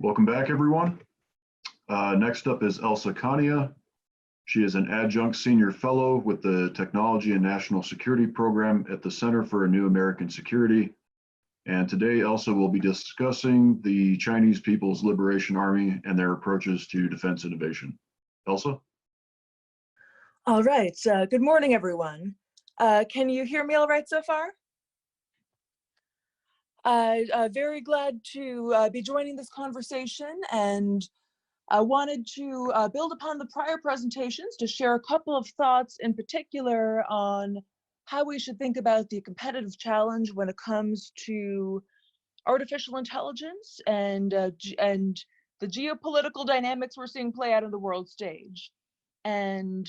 Welcome back, everyone. Next up is Elsa Kania. She is an adjunct senior fellow with the Technology and National Security Program at the Center for a New American Security. And today, Elsa will be discussing the Chinese People's Liberation Army and their approaches to defense innovation. Elsa? All right, good morning, everyone. Can you hear me all right so far? Very glad to be joining this conversation, and I wanted to build upon the prior presentations to share a couple of thoughts in particular on how we should think about the competitive challenge when it comes to artificial intelligence and the geopolitical dynamics we're seeing play out on the world stage. And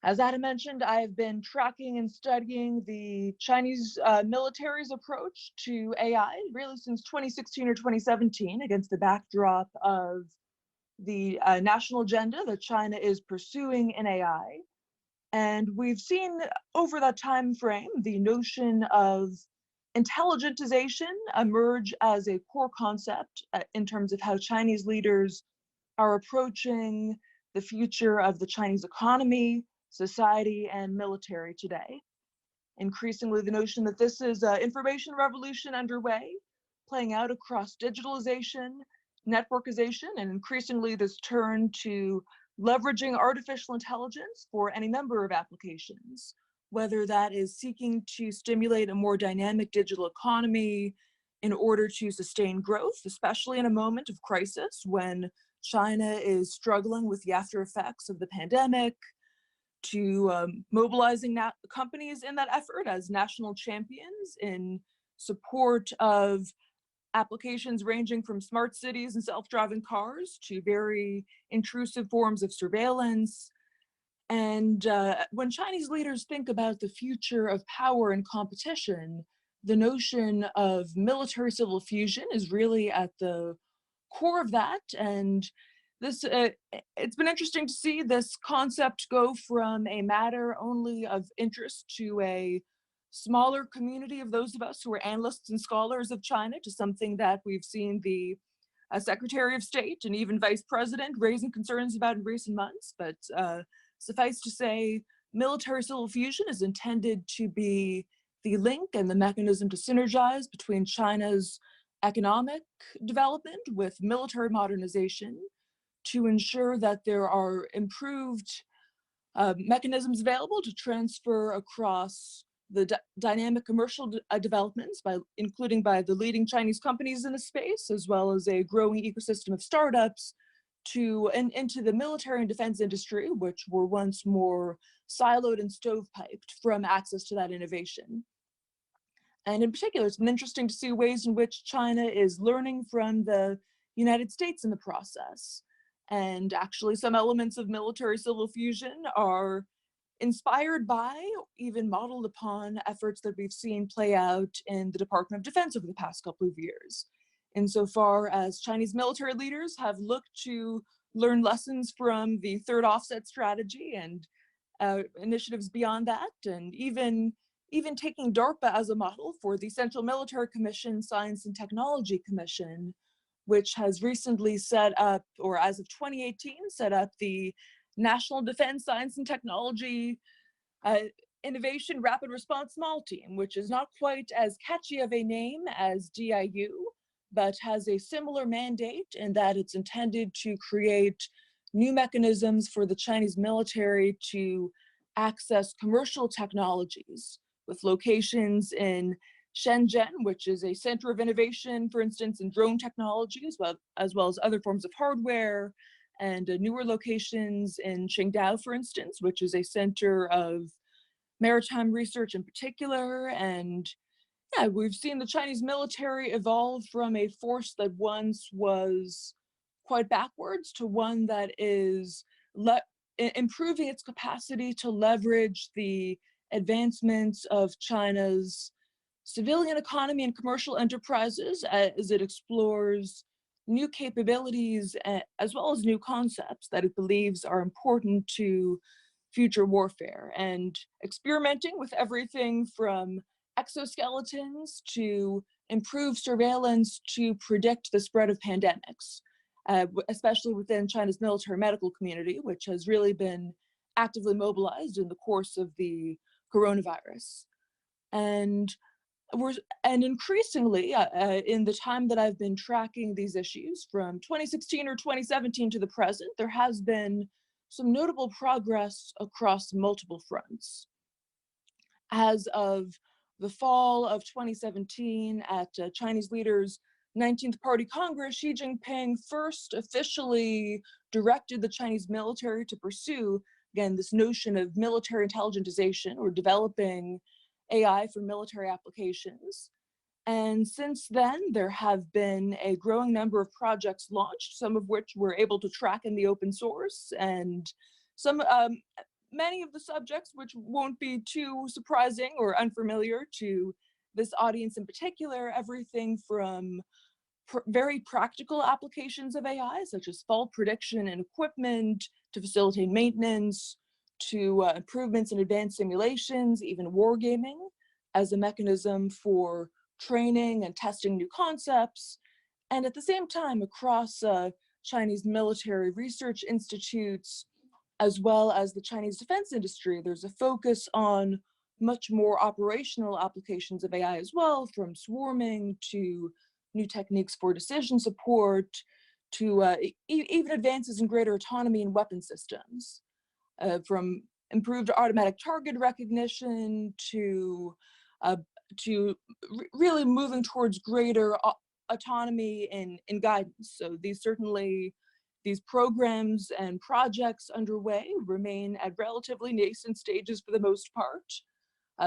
as Adam mentioned, I've been tracking and studying the Chinese military's approach to AI really since 2016 or 2017 against the backdrop of the national agenda that China is pursuing in AI. And we've seen over that time frame the notion of intelligentization emerge as a core concept in terms of how Chinese leaders are approaching the future of the Chinese economy, society, and military today. Increasingly, the notion that this is an information revolution underway, playing out across digitalization, networkization, and increasingly this turn to leveraging artificial intelligence for any number of applications, whether that is seeking to stimulate a more dynamic digital economy in order to sustain growth, especially in a moment of crisis when China is struggling with the after effects of the pandemic, to mobilizing companies in that effort as national champions in support of applications ranging from smart cities and self-driving cars to very intrusive forms of surveillance. And when Chinese leaders think about the future of power and competition, the notion of military-civil fusion is really at the core of that. And this, it's been interesting to see this concept go from a matter only of interest to a smaller community of those of us who are analysts and scholars of China to something that we've seen the Secretary of State and even Vice President raising concerns about in recent months. But suffice to say, military-civil fusion is intended to be the link and the mechanism to synergize between China's economic development with military modernization, to ensure that there are improved mechanisms available to transfer across the dynamic commercial developments, including by the leading Chinese companies in the space, as well as a growing ecosystem of startups into the military and defense industry, which were once more siloed and stovepiped from access to that innovation. And in particular, it's been interesting to see ways in which China is learning from the United States in the process. And actually some elements of military-civil fusion are inspired by, even modeled upon, efforts that we've seen play out in the Department of Defense over the past couple of years. Insofar as Chinese military leaders have looked to learn lessons from the third offset strategy and initiatives beyond that, and even taking DARPA as a model for the Central Military Commission Science and Technology Commission, which has recently set up, or as of 2018, set up the National Defense Science and Technology Innovation Rapid Response Small Team, which is not quite as catchy of a name as DIU, but has a similar mandate in that it's intended to create new mechanisms for the Chinese military to access commercial technologies, with locations in Shenzhen, which is a center of innovation, for instance, in drone technology, as well as other forms of hardware, and newer locations in Qingdao, for instance, which is a center of maritime research in particular. And yeah, we've seen the Chinese military evolve from a force that once was quite backwards to one that is improving its capacity to leverage the advancements of China's civilian economy and commercial enterprises as it explores new capabilities as well as new concepts that it believes are important to future warfare, and experimenting with everything from exoskeletons to improve surveillance to predict the spread of pandemics. especially within China's military medical community, which has really been actively mobilized in the course of the coronavirus. And increasingly, in the time that I've been tracking these issues from 2016 or 2017 to the present, there has been some notable progress across multiple fronts. As of the fall of 2017, at Chinese leaders' 19th Party Congress, Xi Jinping first officially directed the Chinese military to pursue, again, this notion of military intelligentization, or developing AI for military applications. And since then, there have been a growing number of projects launched, some of which we're able to track in the open source, and many of the subjects which won't be too surprising or unfamiliar to this audience in particular, everything from very practical applications of AI, such as fault prediction and equipment to facilitate maintenance, to improvements in advanced simulations, even wargaming as a mechanism for training and testing new concepts. And at the same time, across Chinese military research institutes, as well as the Chinese defense industry, there's a focus on much more operational applications of AI as well, from swarming to new techniques for decision support, to even advances in greater autonomy in weapon systems, from improved automatic target recognition to really moving towards greater autonomy in guidance. So these programs and projects underway remain at relatively nascent stages for the most part.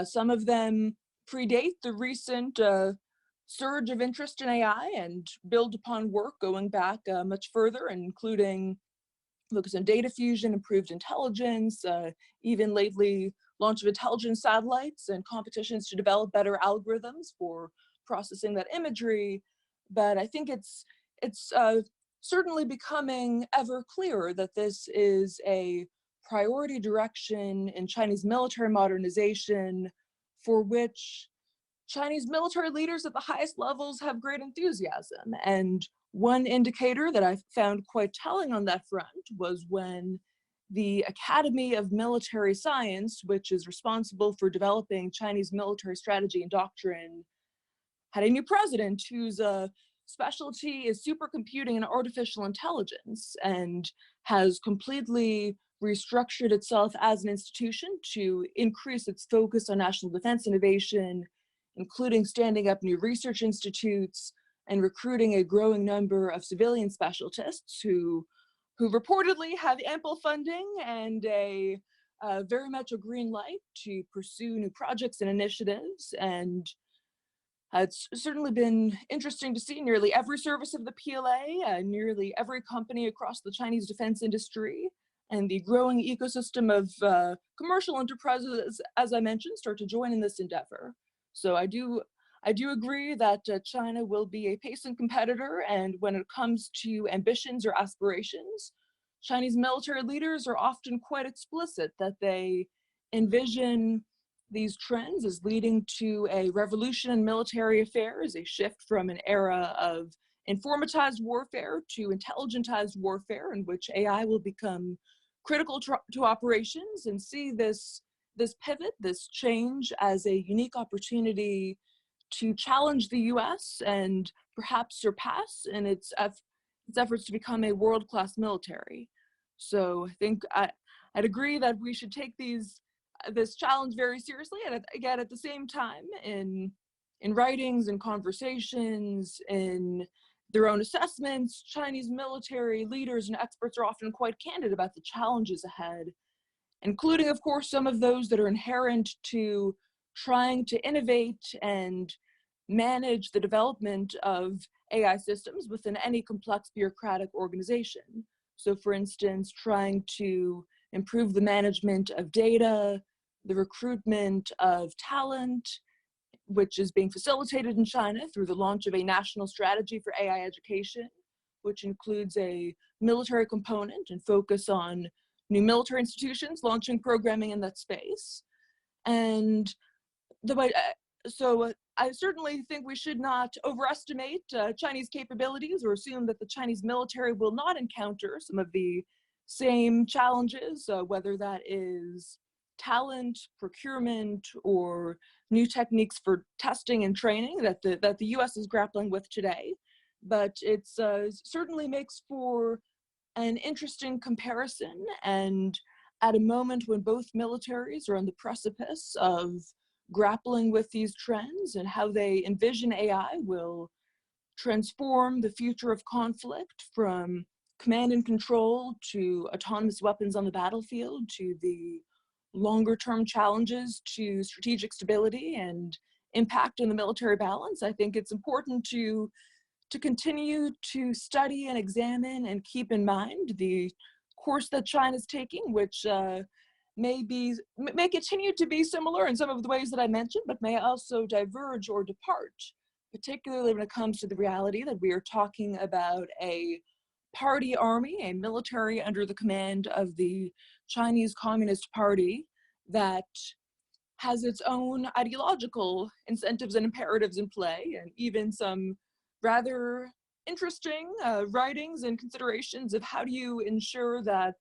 Some of them predate the recent surge of interest in AI and build upon work going back much further, including focus on data fusion, improved intelligence, even lately launch of intelligence satellites and competitions to develop better algorithms for processing that imagery. But I think it's certainly becoming ever clearer that this is a priority direction in Chinese military modernization for which Chinese military leaders at the highest levels have great enthusiasm. And one indicator that I found quite telling on that front was when the Academy of Military Science, which is responsible for developing Chinese military strategy and doctrine, had a new president whose specialty is supercomputing and artificial intelligence, and has completely restructured itself as an institution to increase its focus on national defense innovation, including standing up new research institutes and recruiting a growing number of civilian specialists who reportedly have ample funding and very much a green light to pursue new projects and initiatives. And it's certainly been interesting to see nearly every service of the PLA, nearly every company across the Chinese defense industry, and the growing ecosystem of commercial enterprises, as I mentioned, start to join in this endeavor. So I do agree that China will be a pacing competitor, and when it comes to ambitions or aspirations, Chinese military leaders are often quite explicit that they envision these trends as leading to a revolution in military affairs, a shift from an era of informatized warfare to intelligentized warfare, in which AI will become critical to operations, and see this pivot, this change, as a unique opportunity to challenge the US and perhaps surpass in its efforts to become a world-class military. So I think I'd agree that we should take this challenge very seriously, and again, at the same time, in writings and conversations, in their own assessments, Chinese military leaders and experts are often quite candid about the challenges ahead, including, of course, some of those that are inherent to trying to innovate and manage the development of AI systems within any complex bureaucratic organization. So, for instance, trying to improve the management of data, the recruitment of talent, which is being facilitated in China through the launch of a national strategy for AI education, which includes a military component and focus on new military institutions launching programming in that space. And I certainly think we should not overestimate Chinese capabilities or assume that the Chinese military will not encounter some of the same challenges, whether that is talent, procurement, or new techniques for testing and training that the US is grappling with today. But it certainly makes for an interesting comparison, and at a moment when both militaries are on the precipice of grappling with these trends and how they envision AI will transform the future of conflict from command and control to autonomous weapons on the battlefield to the longer term challenges to strategic stability and impact on the military balance. I think it's important to continue to study and examine and keep in mind the course that China's taking, which may continue to be similar in some of the ways that I mentioned, but may also diverge or depart, particularly when it comes to the reality that we are talking about a party army, a military under the command of the Chinese Communist Party that has its own ideological incentives and imperatives in play, and even some rather interesting writings and considerations of how do you ensure that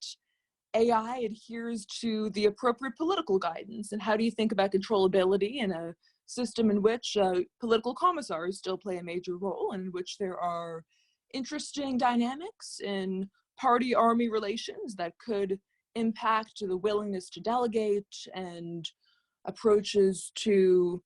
AI adheres to the appropriate political guidance, and how do you think about controllability in a system in which political commissars still play a major role, and in which there are interesting dynamics in party-army relations that could impact the willingness to delegate and approaches to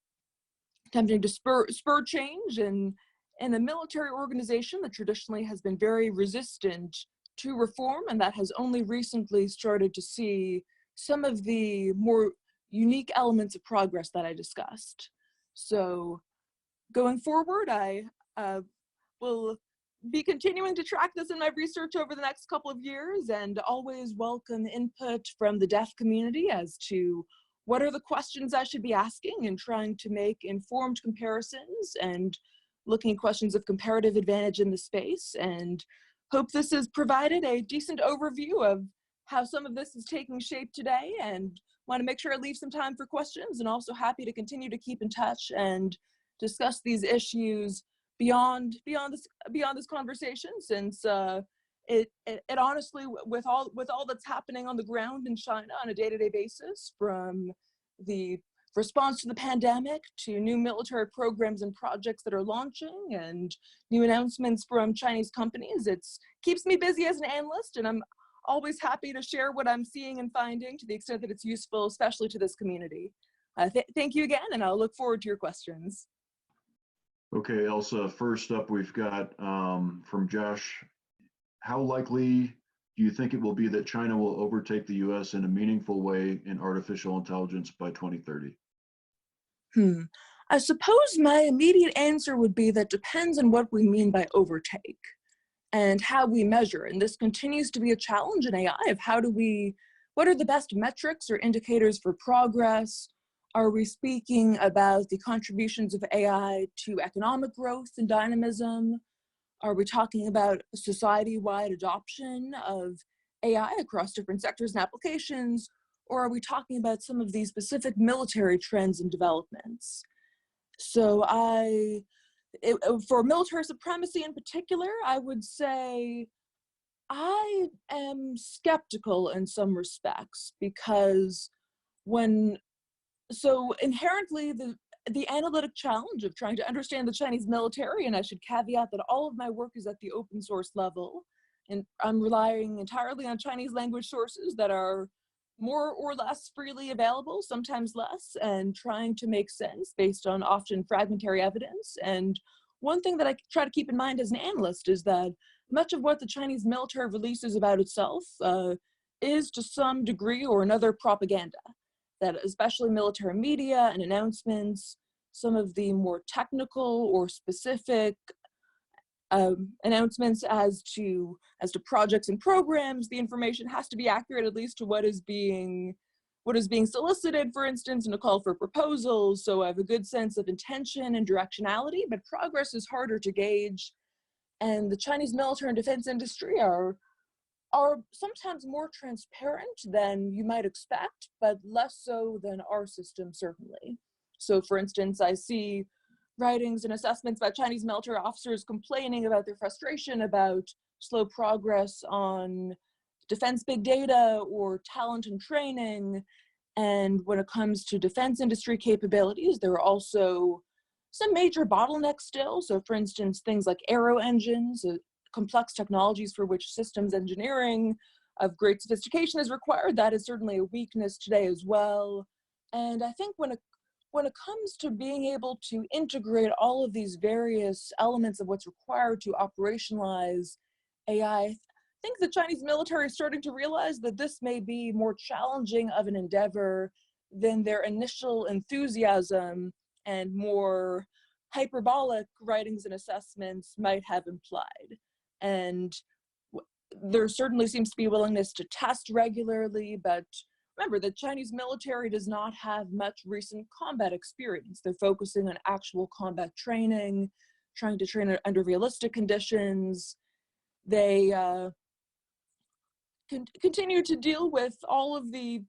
attempting to spur change in a military organization that traditionally has been very resistant to reform, and that has only recently started to see some of the more unique elements of progress that I discussed. So going forward, I will be continuing to track this in my research over the next couple of years, and always welcome input from the deaf community as to what are the questions I should be asking, and trying to make informed comparisons and looking at questions of comparative advantage in the space. And hope this has provided a decent overview of how some of this is taking shape today, and want to make sure I leave some time for questions, and also happy to continue to keep in touch and discuss these issues beyond this conversation, since it honestly, with all that's happening on the ground in China on a day-to-day basis, from the response to the pandemic to new military programs and projects that are launching and new announcements from Chinese companies, it keeps me busy as an analyst, and I'm always happy to share what I'm seeing and finding to the extent that it's useful, especially to this community. Thank you again, and I'll look forward to your questions. Okay, Elsa, first up, we've got from Josh, how likely do you think it will be that China will overtake the US in a meaningful way in artificial intelligence by 2030? I suppose my immediate answer would be that depends on what we mean by overtake and how we measure. And this continues to be a challenge in AI of what are the best metrics or indicators for progress? Are we speaking about the contributions of AI to economic growth and dynamism? Are we talking about society-wide adoption of AI across different sectors and applications? Or are we talking about some of these specific military trends and developments? So for military supremacy in particular, I would say I am skeptical in some respects, because inherently the analytic challenge of trying to understand the Chinese military, and I should caveat that all of my work is at the open source level, and I'm relying entirely on Chinese language sources that are more or less freely available, sometimes less, and trying to make sense based on often fragmentary evidence. And one thing that I try to keep in mind as an analyst is that much of what the Chinese military releases about itself is to some degree or another propaganda, that especially military media and announcements, some of the more technical or specific announcements as to projects and programs, the information has to be accurate at least to what is being solicited, for instance, in a call for proposals. So I have a good sense of intention and directionality, but progress is harder to gauge. And the Chinese military and defense industry are sometimes more transparent than you might expect, but less so than our system, certainly. So for instance, I see writings and assessments by Chinese military officers complaining about their frustration about slow progress on defense big data or talent and training. And when it comes to defense industry capabilities, there are also some major bottlenecks still. So for instance, things like aero engines, complex technologies for which systems engineering of great sophistication is required. That is certainly a weakness today as well. And I think when it comes to being able to integrate all of these various elements of what's required to operationalize AI, I think the Chinese military is starting to realize that this may be more challenging of an endeavor than their initial enthusiasm and more hyperbolic writings and assessments might have implied. And there certainly seems to be a willingness to test regularly, but remember, the Chinese military does not have much recent combat experience. They're focusing on actual combat training, trying to train under realistic conditions. They continue to deal with all of the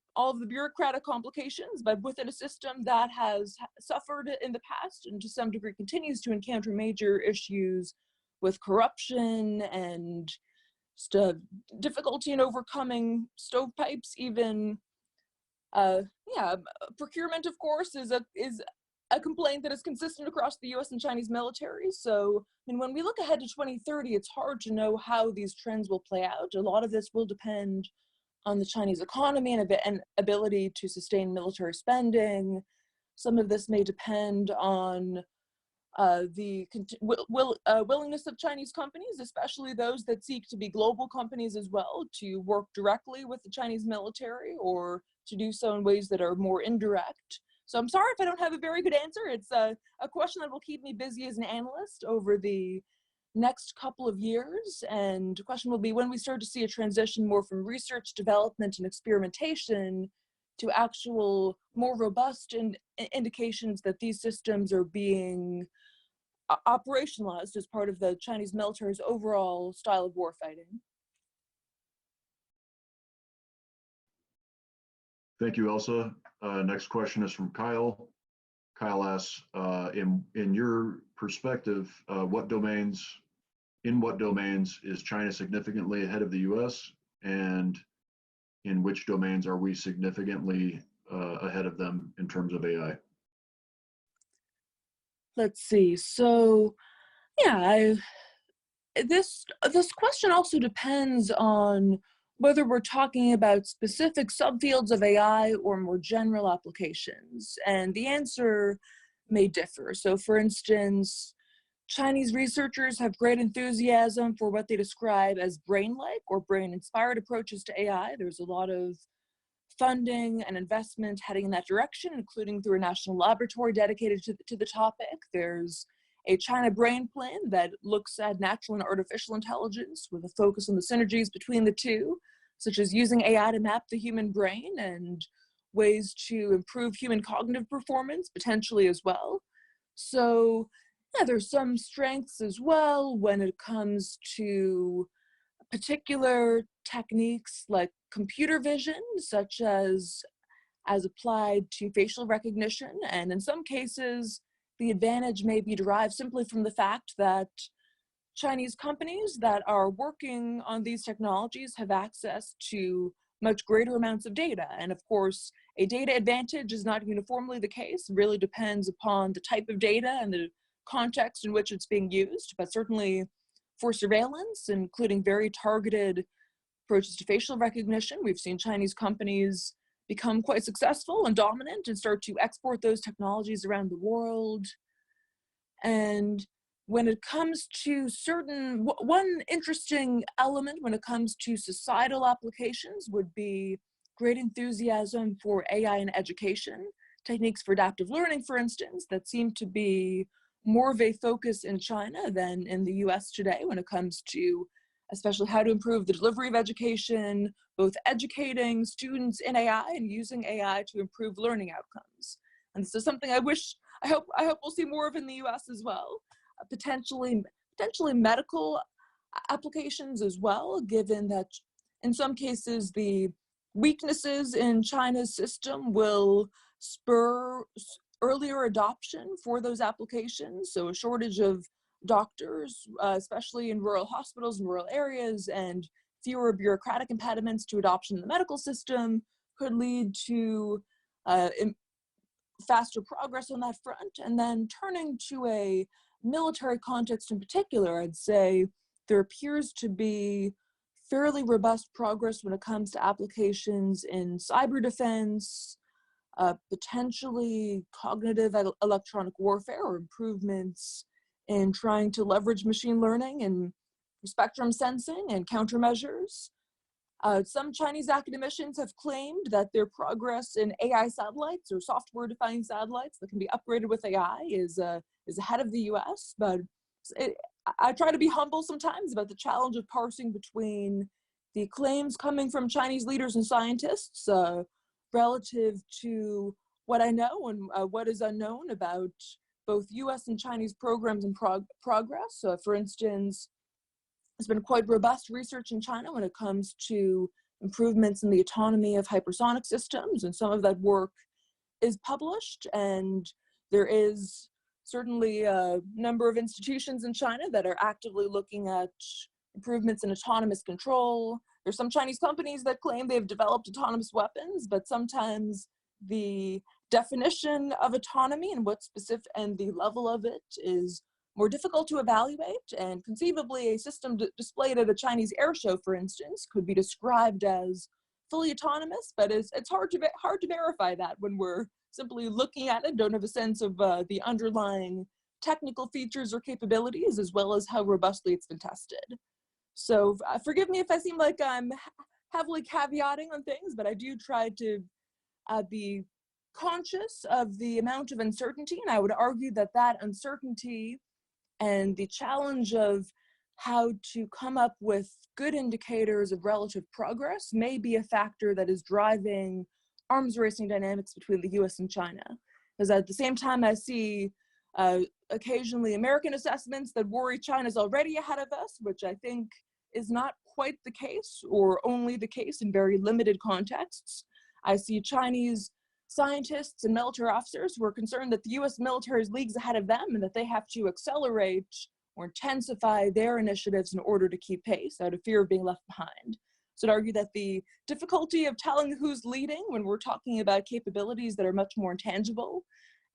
bureaucratic complications, but within a system that has suffered in the past and to some degree continues to encounter major issues with corruption and difficulty in overcoming stovepipes. Even procurement, of course, is a complaint that is consistent across the US and Chinese military. So, I mean, when we look ahead to 2030, it's hard to know how these trends will play out. A lot of this will depend on the Chinese economy and ability to sustain military spending. Some of this may depend on the willingness of Chinese companies, especially those that seek to be global companies as well, to work directly with the Chinese military or to do so in ways that are more indirect. So I'm sorry if I don't have a very good answer. It's a question that will keep me busy as an analyst over the next couple of years. And the question will be when we start to see a transition more from research, development, and experimentation to actual more robust indications that these systems are being operationalized as part of the Chinese military's overall style of warfighting. Thank you, Elsa. Next question is from Kyle. Kyle asks, in your perspective, in what domains is China significantly ahead of the US, and in which domains are we significantly ahead of them in terms of AI? Let's see. So, yeah, this question also depends on whether we're talking about specific subfields of AI or more general applications, and the answer may differ. So, for instance, Chinese researchers have great enthusiasm for what they describe as brain-like or brain-inspired approaches to AI. There's a lot of funding and investment heading in that direction, including through a national laboratory dedicated to the topic. There's a China Brain Plan that looks at natural and artificial intelligence with a focus on the synergies between the two, such as using AI to map the human brain and ways to improve human cognitive performance, potentially as well. So, yeah, there's some strengths as well when it comes to particular techniques like computer vision, such as applied to facial recognition. And in some cases, the advantage may be derived simply from the fact that Chinese companies that are working on these technologies have access to much greater amounts of data. And of course, a data advantage is not uniformly the case. It really depends upon the type of data and the context in which it's being used, but certainly for surveillance, including very targeted approaches to facial recognition, we've seen Chinese companies become quite successful and dominant and start to export those technologies around the world. And when it comes to one interesting element when it comes to societal applications would be great enthusiasm for AI in education, techniques for adaptive learning, for instance, that seem to be more of a focus in China than in the US today when it comes to especially how to improve the delivery of education, both educating students in AI and using AI to improve learning outcomes. And this is something I hope we'll see more of in the US as well. Potentially medical applications as well, given that in some cases the weaknesses in China's system will spur earlier adoption for those applications. So a shortage of doctors, especially in rural hospitals and rural areas, and fewer bureaucratic impediments to adoption in the medical system could lead to faster progress on that front. And then turning to a military context in particular, I'd say there appears to be fairly robust progress when it comes to applications in cyber defense, potentially cognitive electronic warfare, or improvements in trying to leverage machine learning and spectrum sensing and countermeasures. Some Chinese academicians have claimed that their progress in AI satellites or software-defined satellites that can be upgraded with AI is ahead of the US, but I try to be humble sometimes about the challenge of parsing between the claims coming from Chinese leaders and scientists relative to what I know and what is unknown about both US and Chinese programs and progress. For instance, there's been quite robust research in China when it comes to improvements in the autonomy of hypersonic systems, and some of that work is published, and there is certainly a number of institutions in China that are actively looking at improvements in autonomous control. There's some Chinese companies that claim they've developed autonomous weapons, but sometimes the definition of autonomy and what specific and the level of it is more difficult to evaluate. And conceivably, a system displayed at a Chinese air show, for instance, could be described as fully autonomous, but it's hard to verify that when we're simply looking at it, don't have a sense of the underlying technical features or capabilities, as well as how robustly it's been tested. So forgive me if I seem like I'm heavily caveating on things, but I do try to be conscious of the amount of uncertainty, and I would argue that that uncertainty and the challenge of how to come up with good indicators of relative progress may be a factor that is driving arms racing dynamics between the US and China. Because at the same time, I see occasionally American assessments that worry China's already ahead of us, which I think is not quite the case, or only the case in very limited contexts. I see Chinese scientists and military officers who are concerned that the US military is leagues ahead of them and that they have to accelerate or intensify their initiatives in order to keep pace out of fear of being left behind. So I'd argue that the difficulty of telling who's leading when we're talking about capabilities that are much more intangible,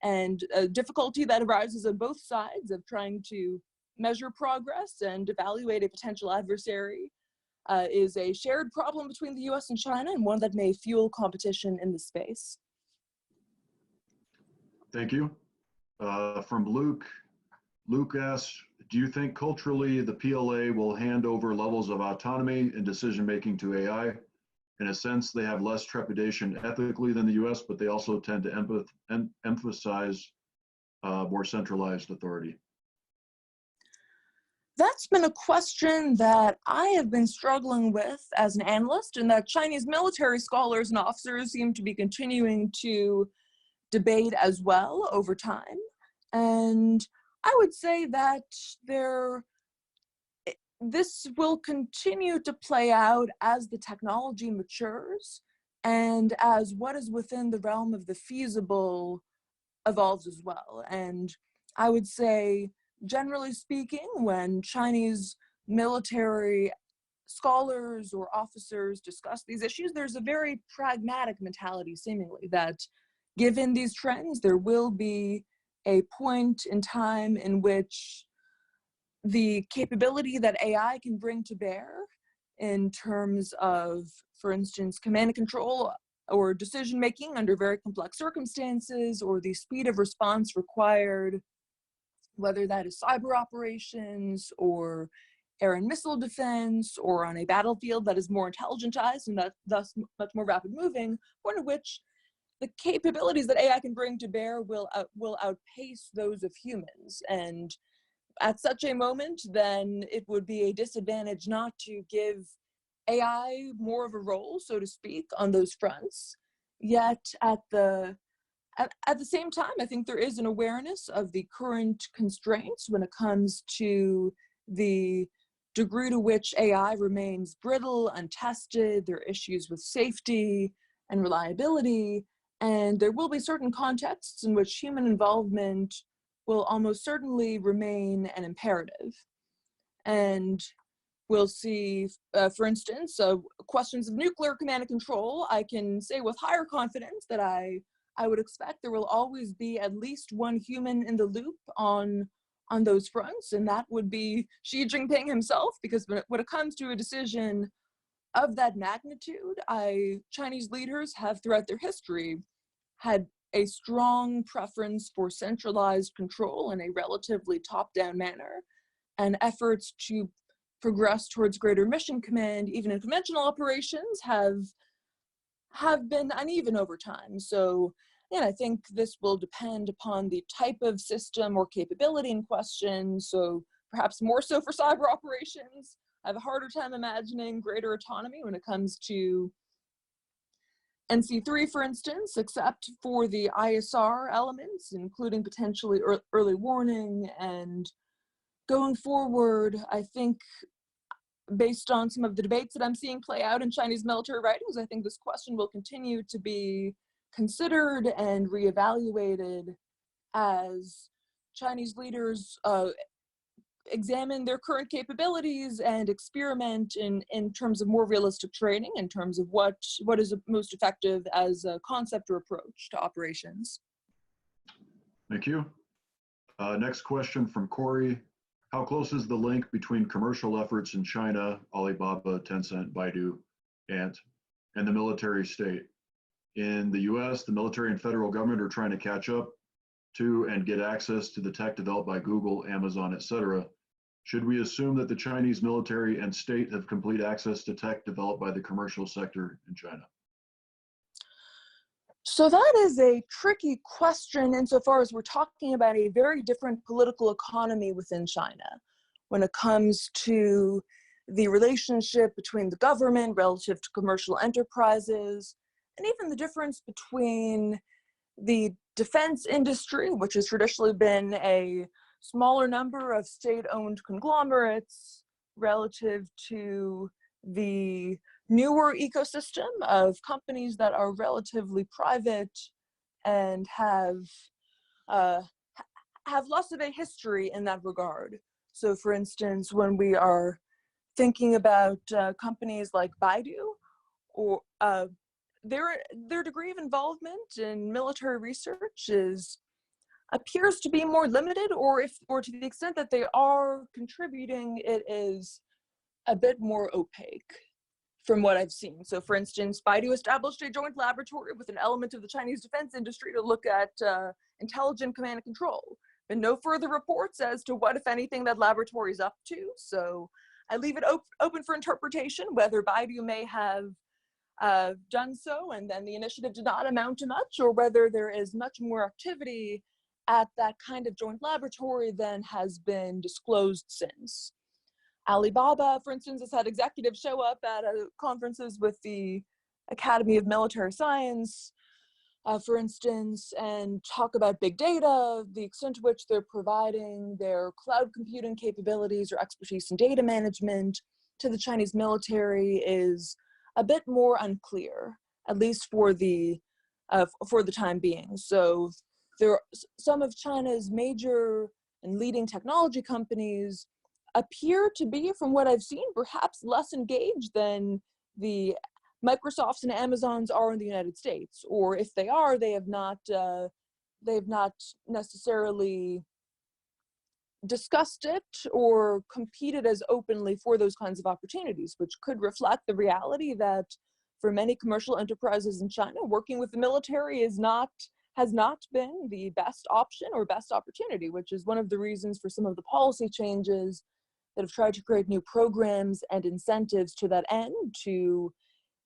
and a difficulty that arises on both sides of trying to measure progress and evaluate a potential adversary, is a shared problem between the US and China, and one that may fuel competition in the space. Thank you. From Luke, Luke asks, do you think culturally the PLA will hand over levels of autonomy and decision-making to AI? In a sense, they have less trepidation ethically than the US, but they also tend to emphasize more centralized authority. That's been a question that I have been struggling with as an analyst, and that Chinese military scholars and officers seem to be continuing to debate as well over time. And I would say that this will continue to play out as the technology matures and as what is within the realm of the feasible evolves as well. And I would say, generally speaking, when Chinese military scholars or officers discuss these issues, there's a very pragmatic mentality, seemingly, that given these trends, there will be a point in time in which the capability that AI can bring to bear in terms of, for instance, command and control or decision-making under very complex circumstances, or the speed of response required, whether that is cyber operations or air and missile defense, or on a battlefield that is more intelligentized and thus much more rapid moving, point at which the capabilities that AI can bring to bear will outpace those of humans. And at such a moment, then it would be a disadvantage not to give AI more of a role, so to speak, on those fronts. Yet at the same time, I think there is an awareness of the current constraints when it comes to the degree to which AI remains brittle, untested. There are issues with safety and reliability, And there will be certain contexts in which human involvement will almost certainly remain an imperative. And we'll see, for instance, questions of nuclear command and control. I can say with higher confidence that I would expect there will always be at least one human in the loop on those fronts, and that would be Xi Jinping himself, because when it comes to a decision of that magnitude, Chinese leaders have throughout their history had a strong preference for centralized control in a relatively top-down manner, and efforts to progress towards greater mission command, even in conventional operations, have been uneven over time. So, I think this will depend upon the type of system or capability in question. So perhaps more so for cyber operations. I have a harder time imagining greater autonomy when it comes to NC3, for instance, except for the ISR elements, including potentially early warning. And going forward, I think, based on some of the debates that I'm seeing play out in Chinese military writings, I think this question will continue to be considered and reevaluated as Chinese leaders examine their current capabilities and experiment in terms of more realistic training, in terms of what is most effective as a concept or approach to operations. Thank you. Next question from Corey. How close is the link between commercial efforts in China, Alibaba, Tencent, Baidu, Ant, and the military state? In the US, the military and federal government are trying to catch up to and get access to the tech developed by Google, Amazon, etc. Should we assume that the Chinese military and state have complete access to tech developed by the commercial sector in China? So that is a tricky question insofar as we're talking about a very different political economy within China when it comes to the relationship between the government relative to commercial enterprises, and even the difference between the defense industry, which has traditionally been a smaller number of state-owned conglomerates, relative to the newer ecosystem of companies that are relatively private and have less of a history in that regard. So for instance, when we are thinking about companies like Baidu, or their degree of involvement in military research appears to be more limited, or to the extent that they are contributing, it is a bit more opaque from what I've seen. So for instance, Baidu established a joint laboratory with an element of the Chinese defense industry to look at intelligent command and control. And no further reports as to what, if anything, that laboratory is up to. So I leave it open for interpretation whether Baidu may have done so and then the initiative did not amount to much, or whether there is much more activity at that kind of joint laboratory than has been disclosed since. Alibaba, for instance, has had executives show up at conferences with the Academy of Military Science, for instance, and talk about big data. The extent to which they're providing their cloud computing capabilities or expertise in data management to the Chinese military is a bit more unclear, at least for the time being. So there are some of China's major and leading technology companies appear to be, from what I've seen, perhaps less engaged than the Microsofts and Amazons are in the United States, or if they are, they have not necessarily discussed it or competed as openly for those kinds of opportunities, which could reflect the reality that for many commercial enterprises in China, working with the military has not been the best option or best opportunity, which is one of the reasons for some of the policy changes that have tried to create new programs and incentives to that end, to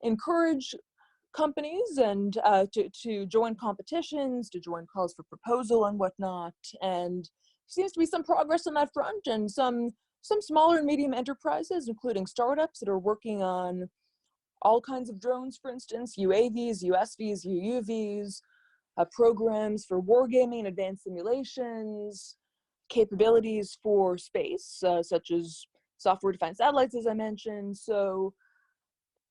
encourage companies and to join competitions, to join calls for proposal and whatnot. And seems to be some progress on that front, and some smaller and medium enterprises, including startups that are working on all kinds of drones, for instance, UAVs, USVs, UUVs, programs for wargaming, advanced simulations, capabilities for space, such as software-defined satellites, as I mentioned. So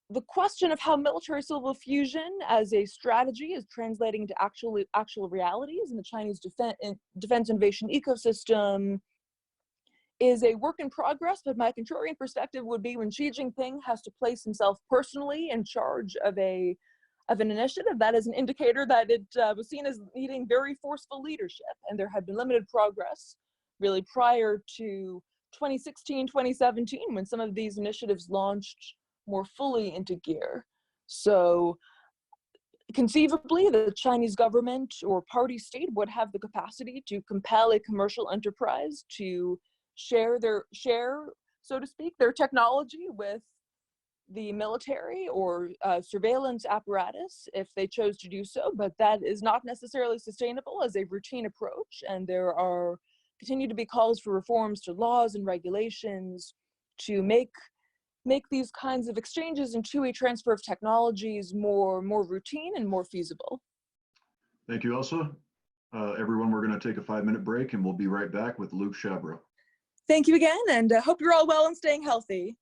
the question of how military-civil fusion as a strategy is translating into actual realities in the Chinese defense innovation ecosystem is a work in progress, but my contrarian perspective would be when Xi Jinping has to place himself personally in charge of an initiative, that is an indicator that it was seen as needing very forceful leadership, and there had been limited progress really prior to 2016, 2017, when some of these initiatives launched more fully into gear. So conceivably, the Chinese government or party state would have the capacity to compel a commercial enterprise to share, so to speak, their technology with the military or surveillance apparatus if they chose to do so, but that is not necessarily sustainable as a routine approach, and there continue to be calls for reforms to laws and regulations to make these kinds of exchanges and two-way transfer of technologies more routine and more feasible. Thank you, Elsa. Everyone, we're going to take a 5-minute break and we'll be right back with Luke Chabro. Thank you again, and hope you're all well and staying healthy.